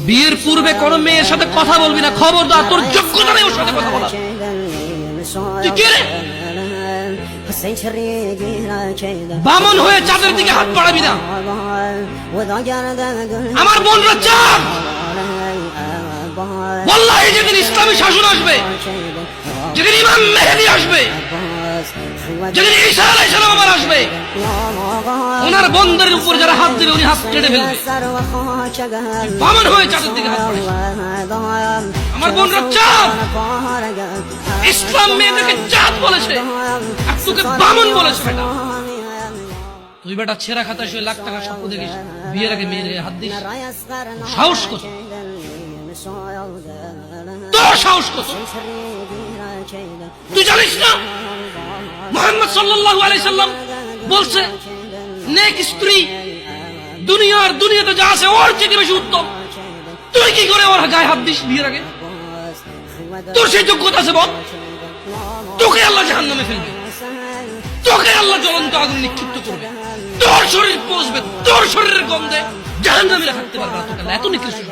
বিয়ের পূর্বে কোন মেয়ের সাথে কথা বলবি না, খবরদার, তোর যোগ্যতা নেই ওর সাথে কথা বলার। তুই কে রে? বামন হয়ে চাঁদের দিকে হাত বাড়াবি না। আমার বোনরা চাঁদ। ওয়াল্লাহি যেদিন ইসলামী শাসন আসবে, যেদিন ইমাম মেহেদী আসবে, যেদিন ঈসা আলাইহিস সালাম আবার আসবে, ওনার বন্ধের উপর যারা হাত দেবে উনি হাত কেটে ফেলবে। বামন হয়ে চাঁদের দিকে হাত বাড়াবি। আমার বোনরা চাঁদ। ইসলাম মেয়েদেরকে চাঁদ বলেছে আর তোকে বামন বলেছে। বেটা তুই বেটা ছেঁড়া খাতায় শুয়ে লাখ টাকা স্বপ্ন দেখিস, বিয়ের আগে মেয়ের গায়ে হাত দিস। সাহস কত তোর, সাহস কত? তুই জানিস না মুহাম্মদ সাল্লাল্লাহু আলাইহি সাল্লাম বলছে নেক স্ত্রী দুনিয়াতে যা আছে ওর চেয়ে বেশি উত্তম। তুই কি করে ওর গায়ে হাত দিস বিয়ের আগে? তোর সেই যোগ্যতা আছে বল? তোকে আল্লাহ জাহান্নামে ফেলবে, তোকে আল্লাহ জ্বলন্ত আগুন নিক্ষিপ্ত করবে, তোর শরীর পচবে, তোর শরীরের গন্ধে জাহান্নামীরা থাকতে পারবে না। তোকে আল্লাহ এত নিকৃষ্ট।